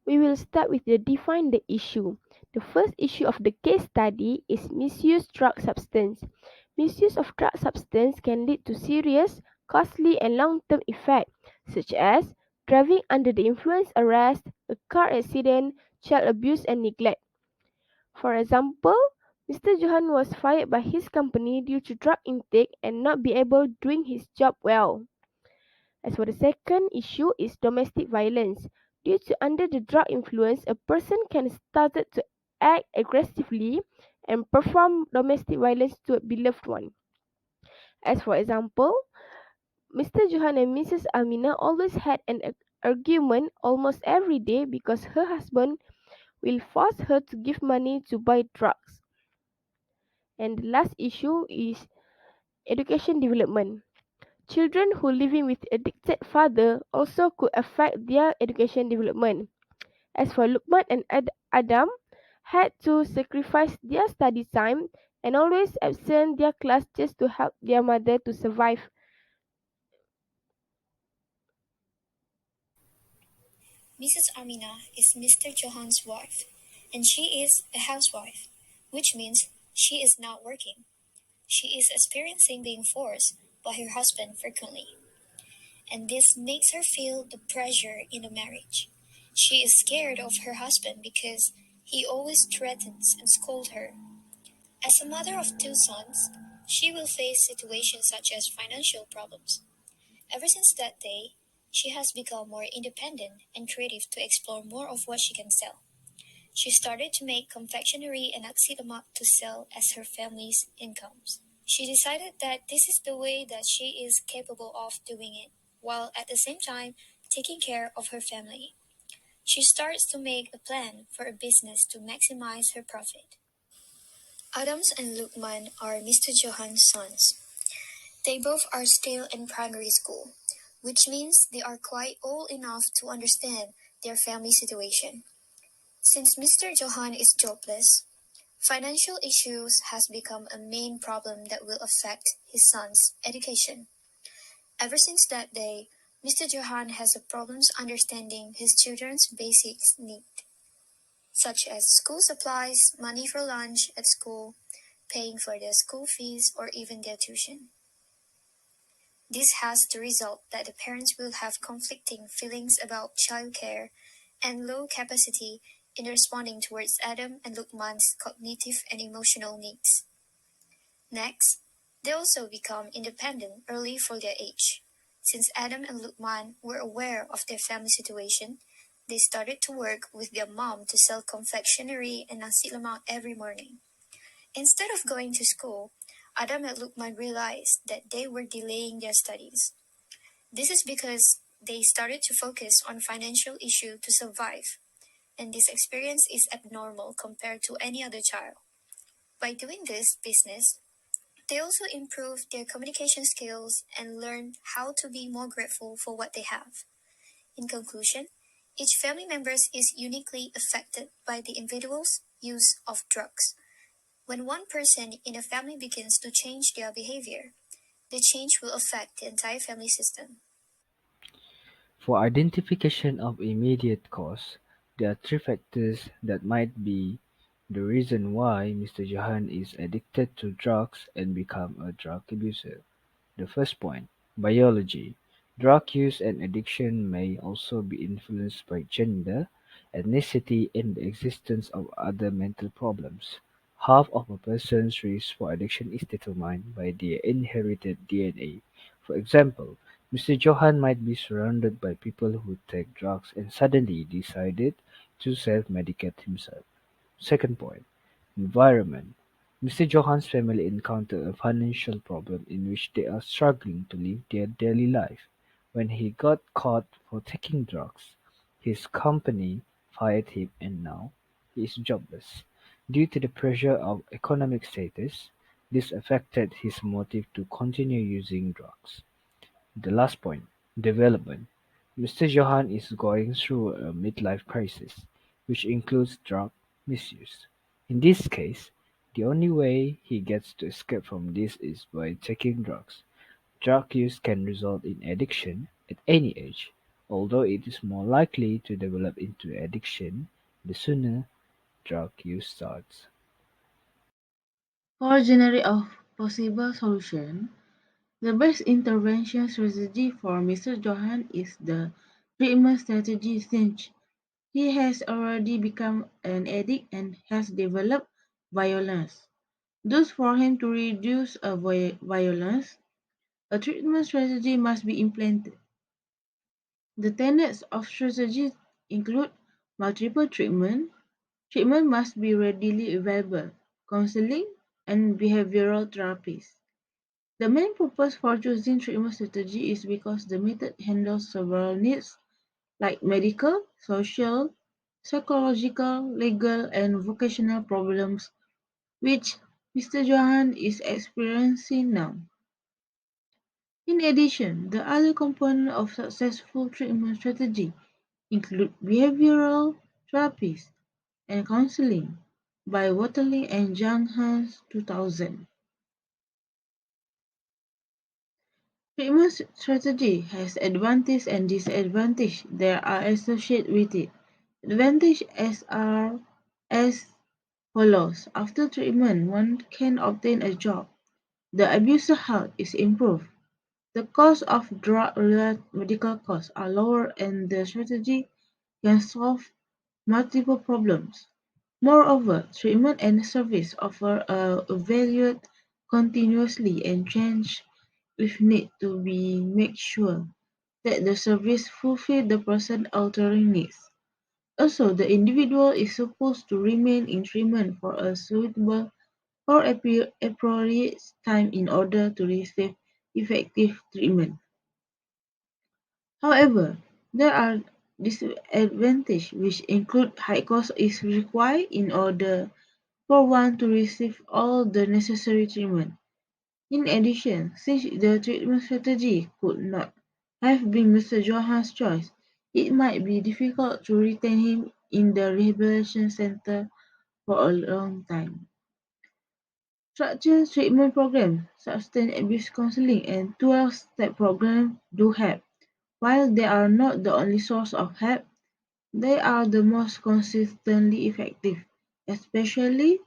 We will start with the define the issue. The first issue of the case study is misuse drug substance. Misuse of drug substance can lead to serious, costly and long-term effects such as driving under the influence arrest, a car accident, child abuse and neglect. For example, Mr. Johan was fired by his company due to drug intake and not be able doing his job well. As for the second issue is domestic violence. Due to under the drug influence, a person can started to act aggressively and perform domestic violence to a beloved one. As for example, Mr. Johan and Mrs. Amina always had an argument almost every day because her husband will force her to give money to buy drugs. And the last issue is education development. Children who living with addicted father also could affect their education development. As for Lukman and Adam, had to sacrifice their study time and always absent their class just to help their mother to survive. Mrs. Amina is Mr. Johan's wife, and she is a housewife, which means she is not working. She is experiencing being forced by her husband frequently, and this makes her feel the pressure in the marriage. She is scared of her husband because he always threatens and scolds her. As a mother of two sons, she will face situations such as financial problems. Ever since that day, she has become more independent and creative to explore more of what she can sell. She started to make confectionery and nasi lemak to sell as her family's incomes. She decided that this is the way that she is capable of doing it, while at the same time taking care of her family. She starts to make a plan for a business to maximize her profit. Adams and Lukman are Mr. Johan's sons. They both are still in primary school, which means they are quite old enough to understand their family situation. Since Mr. Johan is jobless, financial issues has become a main problem that will affect his son's education. Ever since that day, Mr. Johan has a problems understanding his children's basic needs, such as school supplies, money for lunch at school, paying for their school fees, or even their tuition. This has the result that the parents will have conflicting feelings about childcare and low capacity in responding towards Adam and Lukman's cognitive and emotional needs. Next, they also become independent early for their age. Since Adam and Lukman were aware of their family situation, they started to work with their mom to sell confectionery and nasi lemak every morning. Instead of going to school, Adam and Lukman realized that they were delaying their studies. This is because they started to focus on financial issue to survive, and this experience is abnormal compared to any other child. By doing this business, they also improve their communication skills and learn how to be more grateful for what they have. In conclusion, each family member is uniquely affected by the individual's use of drugs. When one person in a family begins to change their behavior, the change will affect the entire family system. For identification of immediate cause, there are three factors that might be the reason why Mr. Johan is addicted to drugs and become a drug abuser. The first point, biology. Drug use and addiction may also be influenced by gender, ethnicity, and the existence of other mental problems. Half of a person's risk for addiction is determined by their inherited DNA. For example, Mr. Johan might be surrounded by people who take drugs and suddenly decided to self-medicate himself. Second point, environment. Mr. Johan's family encountered a financial problem in which they are struggling to live their daily life. When he got caught for taking drugs, his company fired him and now he is jobless. Due to the pressure of economic status, this affected his motive to continue using drugs. The last point, development. Mr. Johan is going through a midlife crisis, which includes drug misuse. In this case, the only way he gets to escape from this is by taking drugs. Drug use can result in addiction at any age. although it is more likely to develop into addiction the sooner drug use starts. For generate of possible solution, the best intervention strategy for Mr. Johan is the treatment strategy since he has already become an addict and has developed violence. Thus, for him to reduce violence, a treatment strategy must be implemented. The tenets of strategy include multiple treatment. Treatment must be readily available, counseling, and behavioral therapies. The main purpose for choosing treatment strategy is because the method handles several needs like medical, social, psychological, legal, and vocational problems which Mr. Johan is experiencing now. In addition, the other components of successful treatment strategy include behavioral therapies and counseling by Waterling and Hans 2000. Treatment strategy has advantages and disadvantages that are associated with it. Advantages are as follows. After treatment, one can obtain a job. The abuser health is improved. The cost of drug-related medical costs are lower and the strategy can solve multiple problems. Moreover, treatment and service offer are evaluated continuously and change if need to be make sure that the service fulfill the person altering needs. Also, the individual is supposed to remain in treatment for a suitable or appropriate time in order to receive effective treatment. However, there are disadvantages which include high cost is required in order for one to receive all the necessary treatment. In addition, since the treatment strategy could not have been Mr. Johan's choice, it might be difficult to retain him in the rehabilitation center for a long time. Structured treatment programs, substance abuse counseling, and 12-step programs do help. While they are not the only source of help, they are the most consistently effective, especially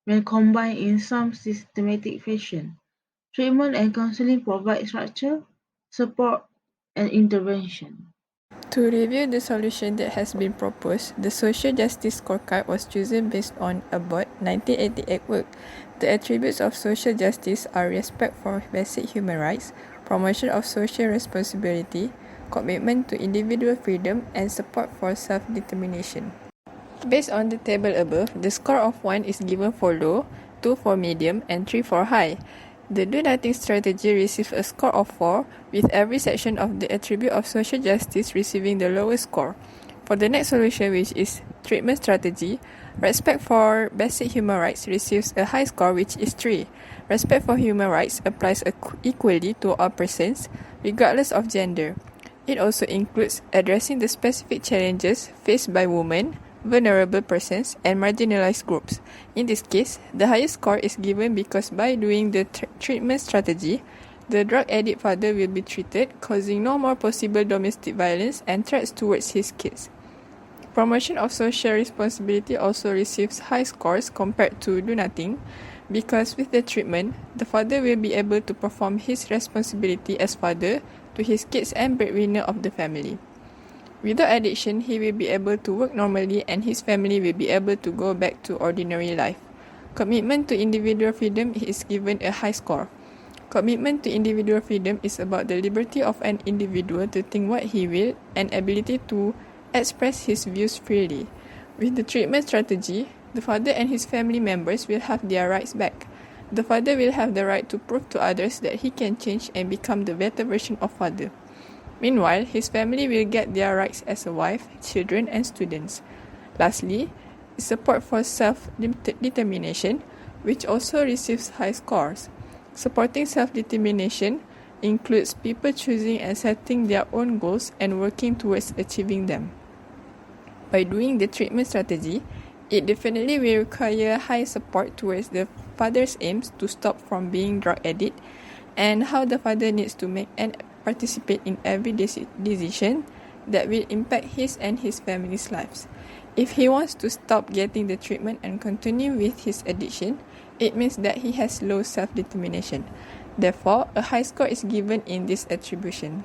when combined in some systematic fashion. Treatment and counseling provide structure, support, and intervention. To review the solution that has been proposed, the Social Justice Scorecard was chosen based on Abbott 1988 work. The attributes of social justice are respect for basic human rights, promotion of social responsibility, commitment to individual freedom, and support for self-determination. Based on the table above, the score of 1 is given for low, 2 for medium, and 3 for high. The do nothing strategy receives a score of 4, with every section of the attribute of social justice receiving the lowest score. For the next solution, which is treatment strategy, respect for basic human rights receives a high score, which is 3. Respect for human rights applies equally to all persons, regardless of gender. It also includes addressing the specific challenges faced by women, vulnerable persons, and marginalized groups. In this case, the highest score is given because by doing the treatment strategy, the drug addict father will be treated, causing no more possible domestic violence and threats towards his kids. Promotion of social responsibility also receives high scores compared to do nothing, because with the treatment, the father will be able to perform his responsibility as father to his kids and breadwinner of the family. Without addiction, he will be able to work normally and his family will be able to go back to ordinary life. Commitment to individual freedom is given a high score. Commitment to individual freedom is about the liberty of an individual to think what he will and ability to express his views freely. With the treatment strategy, the father and his family members will have their rights back. The father will have the right to prove to others that he can change and become the better version of father. Meanwhile, his family will get their rights as a wife, children, and students. Lastly, support for self-determination, which also receives high scores. Supporting self-determination includes people choosing and setting their own goals and working towards achieving them. By doing the treatment strategy, it definitely will require high support towards the father's aims to stop from being drug addict and how the father needs to make and participate in every decision that will impact his and his family's lives. If he wants to stop getting the treatment and continue with his addiction, it means that he has low self-determination. Therefore, a high score is given in this attribution.